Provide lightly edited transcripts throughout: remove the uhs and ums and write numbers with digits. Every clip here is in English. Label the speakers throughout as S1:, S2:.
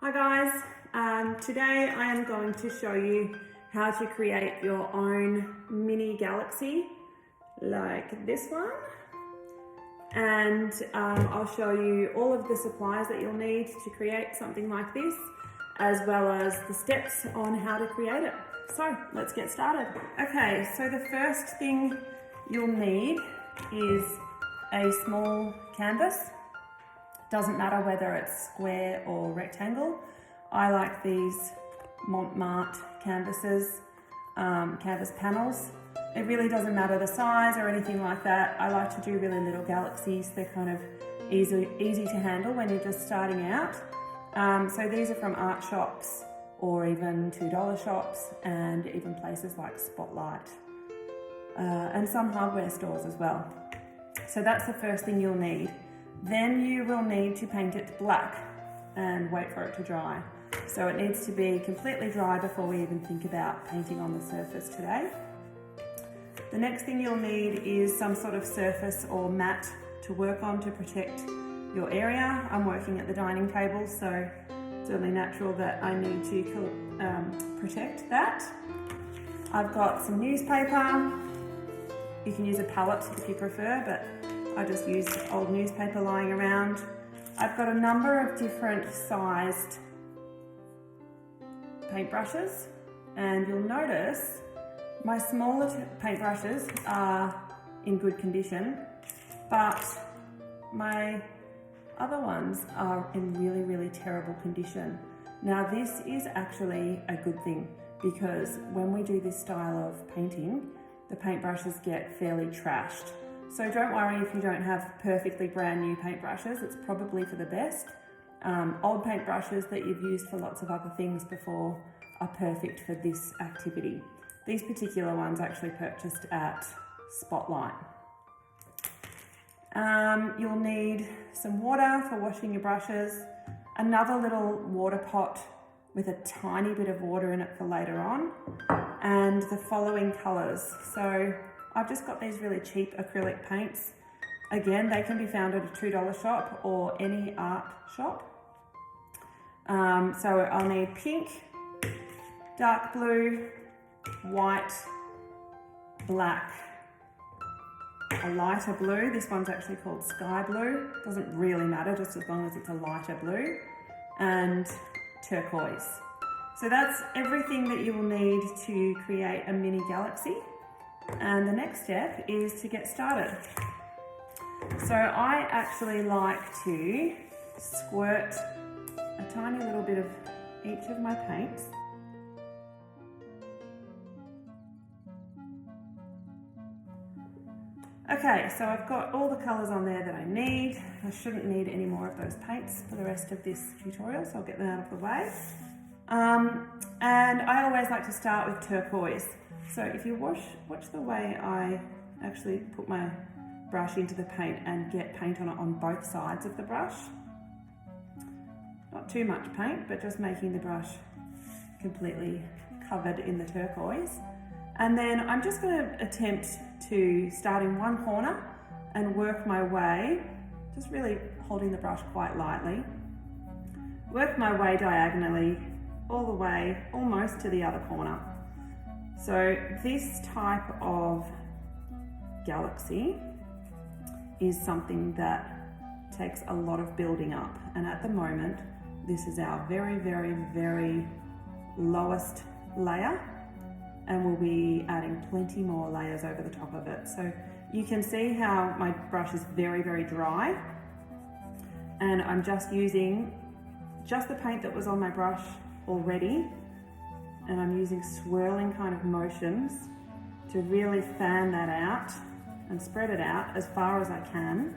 S1: Hi guys, today I am going to show you how to create your own mini galaxy like this one, and I'll show you all of the supplies that you'll need to create something like this, as well as the steps on how to create it. So let's get started. Okay, so the first thing you'll need is a small canvas. Doesn't matter whether it's square or rectangle. I like these Montmartre canvases, canvas panels. It really doesn't matter the size or anything like that. I like to do really little galaxies. They're kind of easy to handle when you're just starting out. So these are from art shops or even $2 shops, and even places like Spotlight, and some hardware stores as well. So that's the first thing you'll need. Then you will need to paint it black and wait for it to dry. So it needs to be completely dry before we even think about painting on the surface today. The next thing you'll need is some sort of surface or mat to work on to protect your area. I'm working at the dining table, so it's only natural that I need to protect that. I've got some newspaper. You can use a palette if you prefer, but I just use old newspaper lying around. I've got a number of different sized paintbrushes, and you'll notice my smaller paintbrushes are in good condition, but my other ones are in really terrible condition. Now this is actually a good thing, because when we do this style of painting, the paintbrushes get fairly trashed. So don't worry if you don't have perfectly brand new paintbrushes, it's probably for the best. Old paintbrushes that you've used for lots of other things before are perfect for this activity. These particular ones I actually purchased at Spotlight. You'll need some water for washing your brushes, another little water pot with a tiny bit of water in it for later on, and the following colours. So I've just got these really cheap acrylic paints. Again, they can be found at a $2 shop or any art shop. So I'll need pink, dark blue, white, black, a lighter blue. This one's actually called sky blue. Doesn't really matter, just as long as it's a lighter blue, and turquoise. So that's everything that you will need to create a mini galaxy. And the next step is to get started. So I actually like to squirt a tiny little bit of each of my paints. Okay, so I've got all the colours on there that I need. I shouldn't need any more of those paints for the rest of this tutorial, so I'll get them out of the way. And I always like to start with turquoise. So if you watch the way I actually put my brush into the paint and get paint on it on both sides of the brush. Not too much paint, but just making the brush completely covered in the turquoise. And then I'm just going to attempt to start in one corner and work my way, just really holding the brush quite lightly, work my way diagonally all the way almost to the other corner. So this type of galaxy is something that takes a lot of building up, and at the moment this is our very lowest layer, and we'll be adding plenty more layers over the top of it. So you can see how my brush is very dry, and I'm just using the paint that was on my brush already, and I'm using swirling kind of motions to really fan that out and spread it out as far as I can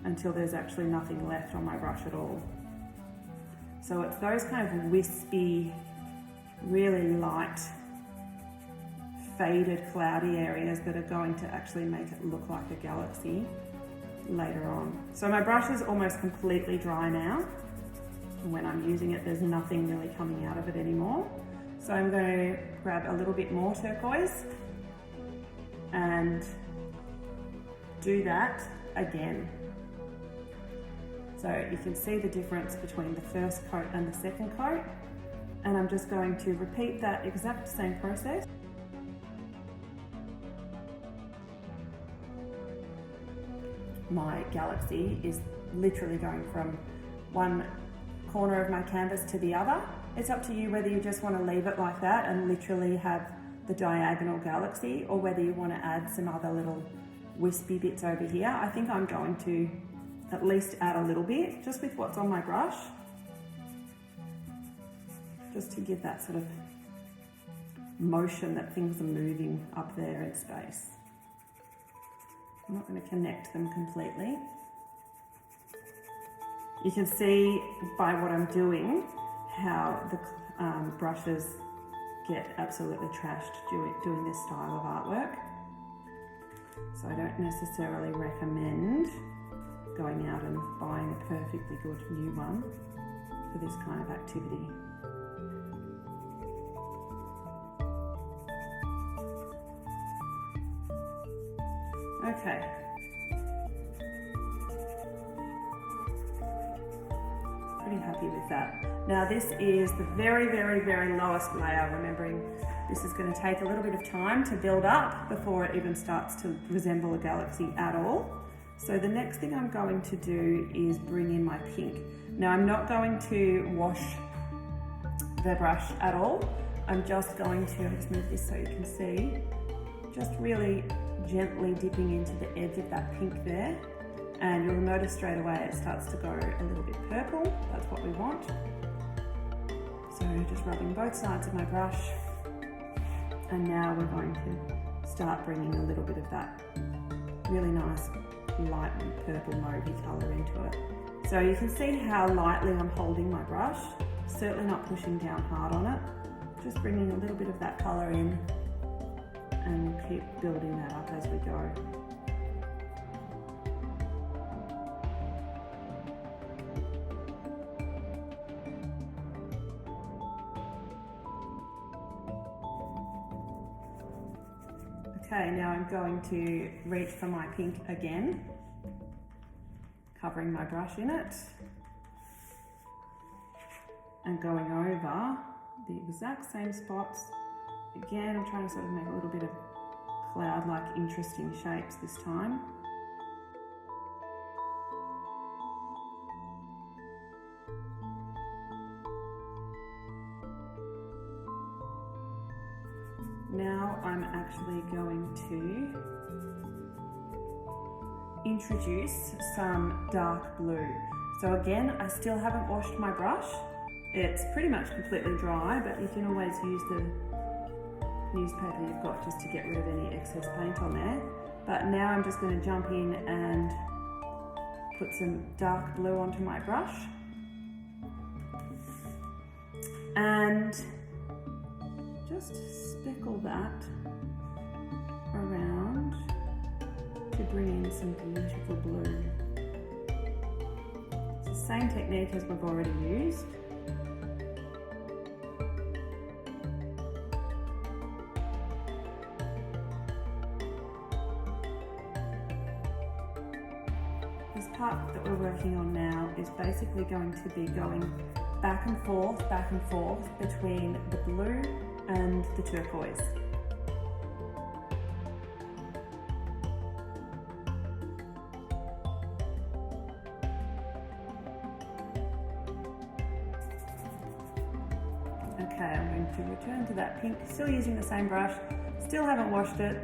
S1: until there's actually nothing left on my brush at all. So it's those kind of wispy, really light, faded, cloudy areas that are going to actually make it look like a galaxy later on. So my brush is almost completely dry now. When I'm using it, there's nothing really coming out of it anymore. So I'm going to grab a little bit more turquoise and do that again. So you can see the difference between the first coat and the second coat. And I'm just going to repeat that exact same process. My galaxy is literally going from one corner of my canvas to the other. It's up to you whether you just want to leave it like that and literally have the diagonal galaxy, or whether you want to add some other little wispy bits over here. I think I'm going to at least add a little bit just with what's on my brush, just to give that sort of motion that things are moving up there in space. I'm not going to connect them completely. You can see by what I'm doing how the brushes get absolutely trashed doing this style of artwork. So I don't necessarily recommend going out and buying a perfectly good new one for this kind of activity. Okay. Pretty happy with that. Now this is the very, very, very lowest layer, remembering this is going to take a little bit of time to build up before it even starts to resemble a galaxy at all. So the next thing I'm going to do is bring in my pink. Now I'm not going to wash the brush at all. I'm just going to, I'll just move this so you can see, just really gently dipping into the edge of that pink there. And you'll notice straight away it starts to go a little bit purple. That's what we want. So just rubbing both sides of my brush. And now we're going to start bringing a little bit of that really nice light purple mauvey colour into it. So you can see how lightly I'm holding my brush, certainly not pushing down hard on it, just bringing a little bit of that colour in, and we'll keep building that up as we go. Okay, now I'm going to reach for my pink again, covering my brush in it, and going over the exact same spots. Again, I'm trying to sort of make a little bit of cloud-like interesting shapes this time. Now I'm actually going to introduce some dark blue. So again, I still haven't washed my brush. It's pretty much completely dry, but you can always use the newspaper you've got just to get rid of any excess paint on there. But now I'm just going to jump in and put some dark blue onto my brush. And just speckle that around to bring in some beautiful blue. It's the same technique as we've already used. This part that we're working on now is basically going to be going back and forth between the blue and the turquoise. Okay, I'm going to return to that pink, still using the same brush, still haven't washed it.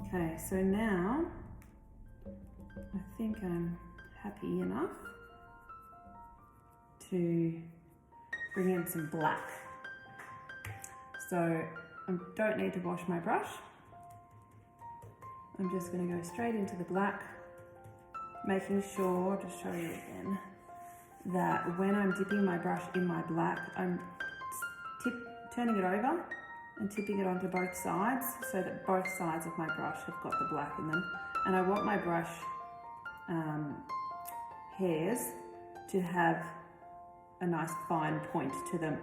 S1: Okay, so now I think I'm happy enough to bring in some black. So I don't need to wash my brush. I'm just going to go straight into the black, making sure, to show you again, that when I'm dipping my brush in my black, I'm turning it over and tipping it onto both sides so that both sides of my brush have got the black in them. And I want my brush hairs to have a nice fine point to them.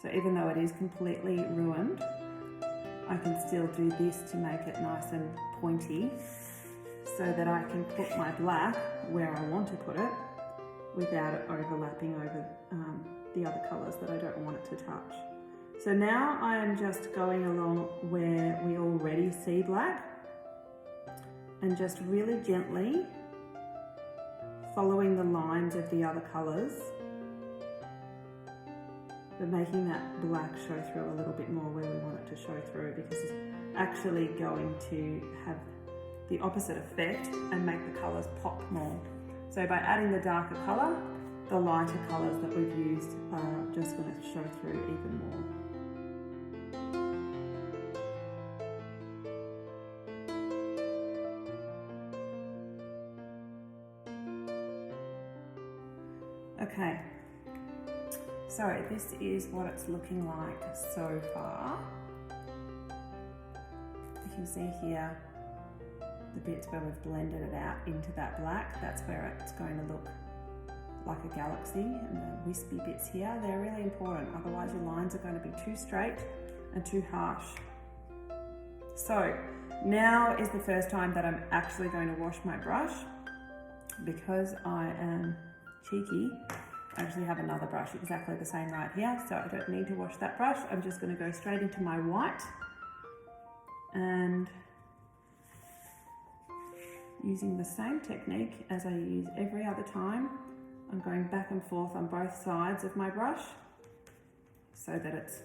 S1: So even though it is completely ruined, I can still do this to make it nice and pointy so that I can put my black where I want to put it without it overlapping over the other colours that I don't want it to touch. So now I am just going along where we already see black and just really gently following the lines of the other colours, but making that black show through a little bit more where we want it to show through, because it's actually going to have the opposite effect and make the colours pop more. So by adding the darker colour, the lighter colours that we've used are just going to show through even more. Okay, so this is what it's looking like so far. You can see here the bits where we've blended it out into that black. That's where it's going to look like a galaxy, and the wispy bits here, they're really important, otherwise your lines are going to be too straight and too harsh. So now is the first time that I'm actually going to wash my brush. Because I am cheeky, I actually have another brush exactly the same right here, so I don't need to wash that brush. I'm just going to go straight into my white and using the same technique as I use every other time, I'm going back and forth on both sides of my brush so that it's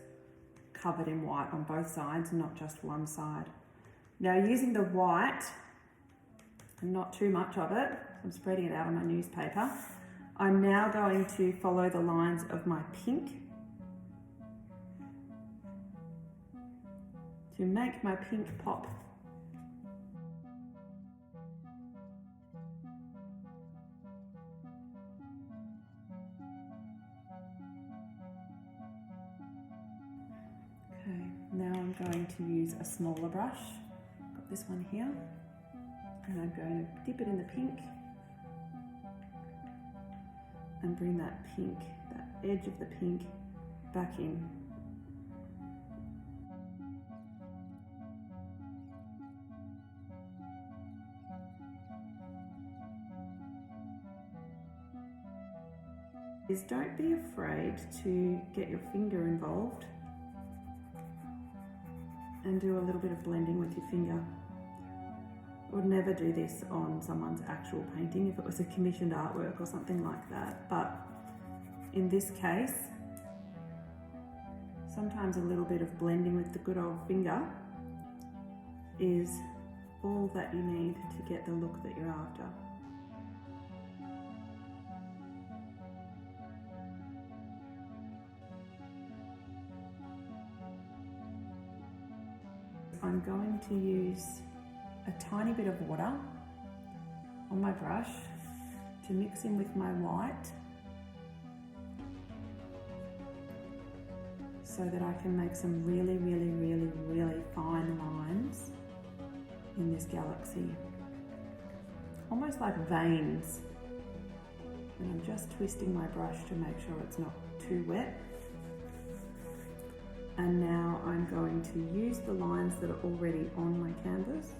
S1: covered in white on both sides, not just one side. Now using the white, and not too much of it, I'm spreading it out on my newspaper, I'm now going to follow the lines of my pink to make my pink pop. Okay, now I'm going to use a smaller brush. Got this one here, and I'm going to dip it in the pink and bring that pink, that edge of the pink, back in. Is don't be afraid to get your finger involved and do a little bit of blending with your finger. I would never do this on someone's actual painting if it was a commissioned artwork or something like that, but in this case, sometimes a little bit of blending with the good old finger is all that you need to get the look that you're after. I'm going to use a tiny bit of water on my brush to mix in with my white so that I can make some really, really, really, really fine lines in this galaxy. Almost like veins. And I'm just twisting my brush to make sure it's not too wet. And now I'm going to use the lines that are already on my canvas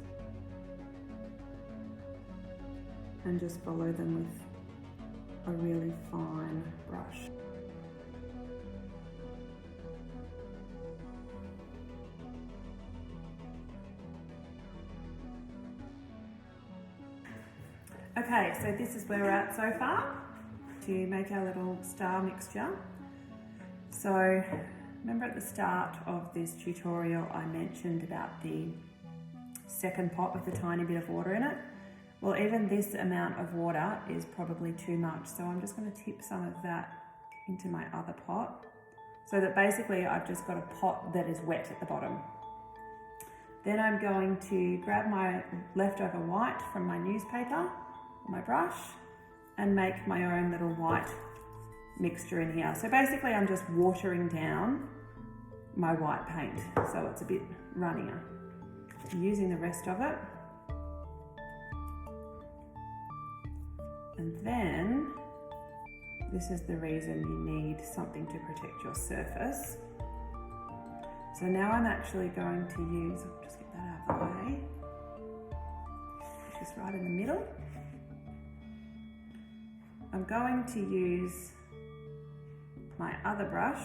S1: and just follow them with a really fine brush. Okay, so this is where we're at so far to make our little star mixture. So remember at the start of this tutorial I mentioned about the second pot with a tiny bit of water in it? Well, even this amount of water is probably too much, so I'm just going to tip some of that into my other pot so that basically I've just got a pot that is wet at the bottom. Then I'm going to grab my leftover white from my newspaper, my brush, and make my own little white mixture in here. So basically I'm just watering down my white paint so it's a bit runnier. Using the rest of it. And then, this is the reason you need something to protect your surface. So now I'm actually going to use, I'll just get that out of the way, just right in the middle. I'm going to use my other brush,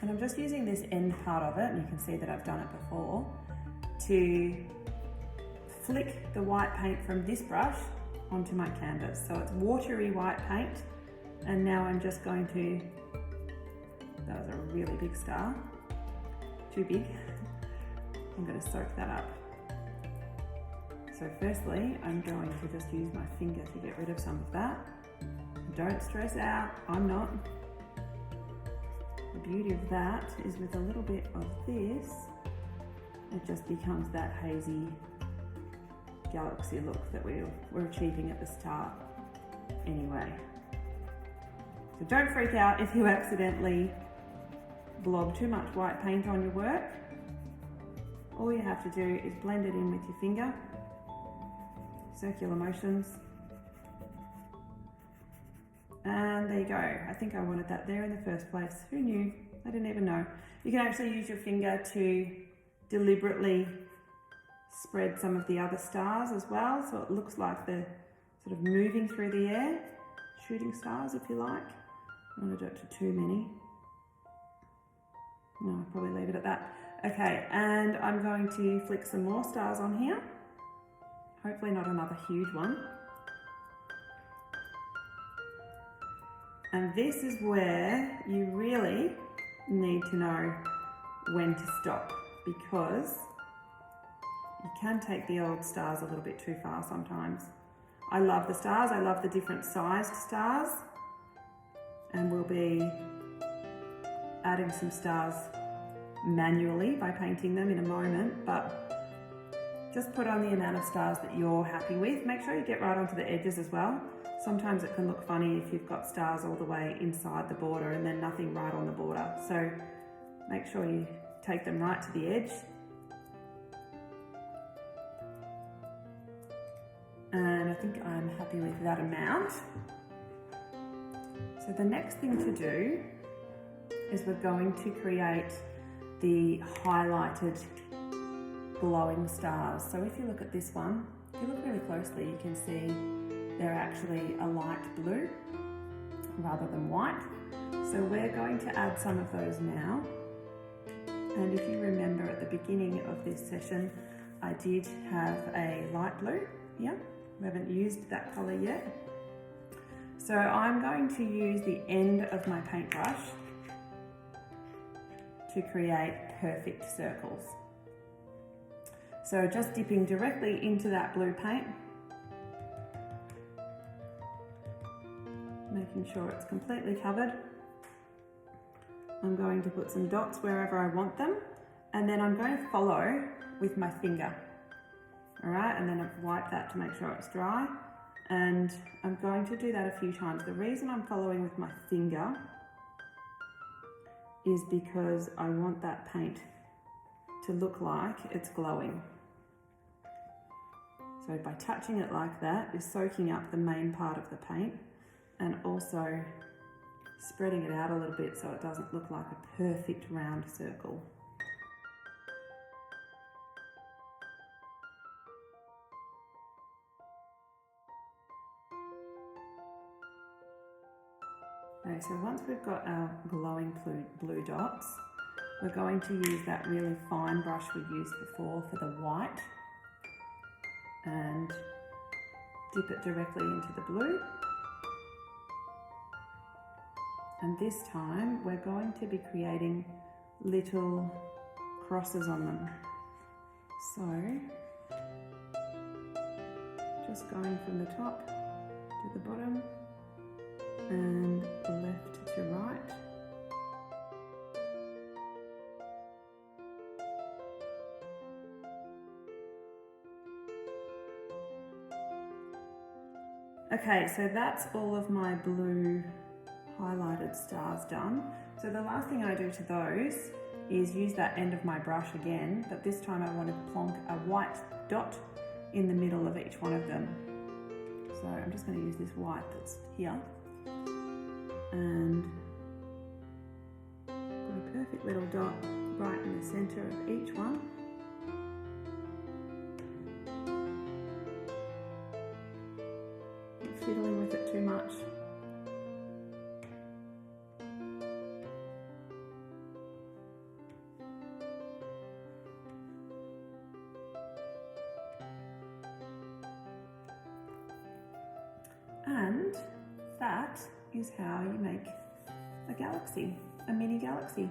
S1: and I'm just using this end part of it, and you can see that I've done it before, to flick the white paint from this brush onto my canvas. So it's watery white paint, and now I'm just going to, that was a really big star, too big. I'm going to soak that up. So firstly, I'm going to just use my finger to get rid of some of that. Don't stress out, I'm not. The beauty of that is with a little bit of this, it just becomes that hazy galaxy look that we're achieving at the start anyway. So don't freak out if you accidentally blob too much white paint on your work. All you have to do is blend it in with your finger, circular motions, and there you go. I think I wanted that there in the first place. Who knew? I didn't even know. You can actually use your finger to deliberately spread some of the other stars as well, so it looks like they're sort of moving through the air, shooting stars if you like. I don't want to do it to too many. No, I'll probably leave it at that. Okay, and I'm going to flick some more stars on here. Hopefully not another huge one. And this is where you really need to know when to stop, because you can take the old stars a little bit too far sometimes. I love the stars, I love the different sized stars, and we'll be adding some stars manually by painting them in a moment, but just put on the amount of stars that you're happy with. Make sure you get right onto the edges as well. Sometimes it can look funny if you've got stars all the way inside the border and then nothing right on the border. So make sure you take them right to the edge. And I think I'm happy with that amount. So the next thing to do is we're going to create the highlighted glowing stars. So if you look at this one, if you look really closely, you can see they're actually a light blue rather than white. So we're going to add some of those now. And if you remember at the beginning of this session, I did have a light blue. Yeah, we haven't used that color yet. So I'm going to use the end of my paintbrush to create perfect circles. So just dipping directly into that blue paint, making sure it's completely covered. I'm going to put some dots wherever I want them, and then I'm going to follow with my finger. All right, and then I've wiped that to make sure it's dry. And I'm going to do that a few times. The reason I'm following with my finger is because I want that paint to look like it's glowing. So by touching it like that, you're soaking up the main part of the paint and also spreading it out a little bit so it doesn't look like a perfect round circle. Okay, so once we've got our glowing blue dots, we're going to use that really fine brush we used before for the white and dip it directly into the blue. And this time we're going to be creating little crosses on them. So just going from the top to the bottom and left to right. Okay, so that's all of my blue highlighted stars done. So the last thing I do to those is use that end of my brush again, but this time I want to plonk a white dot in the middle of each one of them. So I'm just going to use this white that's here and put a perfect little dot right in the center of each one. Not fiddling with it too much. And that is how you make a galaxy, a mini galaxy.